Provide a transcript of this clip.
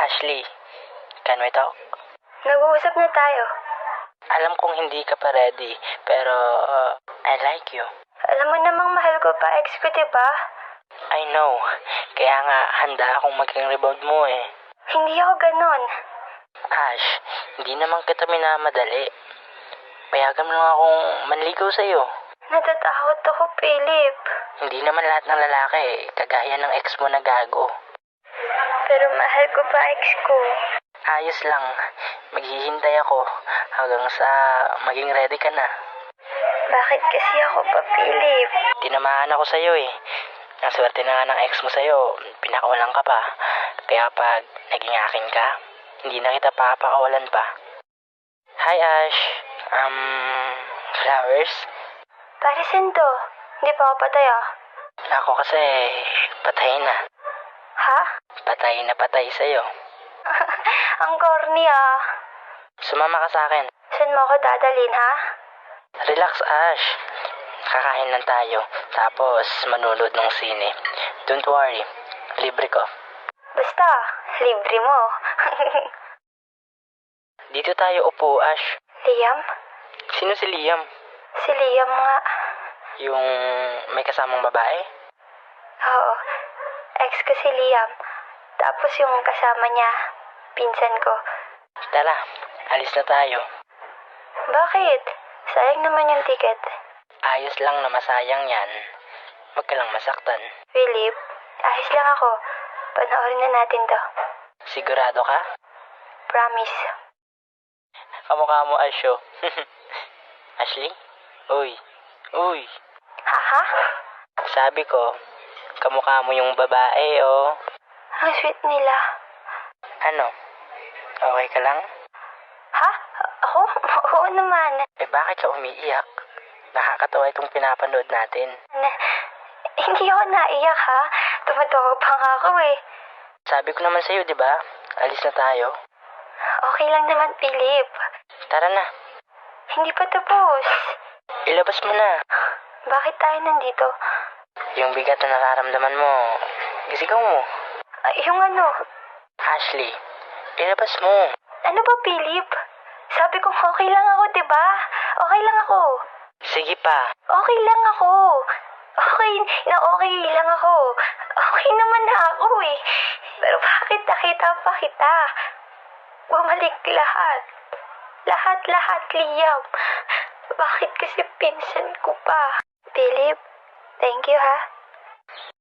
Ashley, can we talk? Nag-uusap na tayo. Alam kong hindi ka pa ready, pero I like you. Alam mo namang mahal ko pa, ex ko, diba? I know, kaya nga handa akong maging rebound mo eh. Hindi ako ganon. Ash, hindi naman kita minamadali. Payagan mo lang akong manligaw sa'yo. Natatakot ako, Philip. Hindi naman lahat ng lalaki kagaya ng ex mo na gago. Pero mahal ko pa, ex ko. Ayos lang, maghihintay ako hanggang sa maging ready ka na. Bakit kasi ako pa, Philip? Tinamaan ako sa'yo eh. Ang swerte na nga ng ex mo sa'yo, pinakawalan ka pa. Kaya pag naging akin ka, hindi na kita papakawalan pa. Hi Ash, flowers? Para saan to? Hindi pa ako patay, ah. Ako kasi patay na. Ha? Patay na patay sa'yo. Ang corny, ah. Sumama ka sa akin. Saan mo ako dadalhin, ha? Relax Ash. Kakain lang tayo. Tapos manunod ng sine. Don't worry. Libre ko. Basta, libre mo. Dito tayo upo, Ash. Liam? Sino si Liam? Si Liam nga. Yung may kasamang babae? Oo. Ex ko si Liam. Tapos yung kasama niya, pinsan ko. Tara, alis na tayo. Bakit? Sayang naman yung ticket. Ayos lang na masayang yan. Huwag ka lang masaktan. Philip, ayos lang ako. Panoorin na natin to. Sigurado ka? Promise. Kamukha mo, Asho. Ashley? Uy. Uy. Haha? Sabi ko, kamukha mo yung babae, oh. Ang sweet nila. Ano? Okay ka lang? Ha? Ako? Oo naman. Eh bakit ka umiiyak? Nakakatawa itong pinapanood natin. Hindi ako naiyak, ha? Tumatawa pa nga ako, eh. Sabi ko naman sa'yo, di ba? Alis na tayo. Okay lang naman, Philip. Tara na. Hindi pa tapos. Ilabas mo na. Bakit tayo nandito? Yung bigat na nararamdaman mo, isigaw mo. Yung ano? Ashley, ilabas mo. Ano ba, Philip? Sabi ko okay lang ako, diba? Okay lang ako. Sige pa. Okay lang ako. Okay lang ako. Okay naman na ako, eh. Pero bakit nakita pa kita? Bumalik lahat. Lahat, Liam. Bakit kasi pinsan ko pa? Philip, thank you, ha?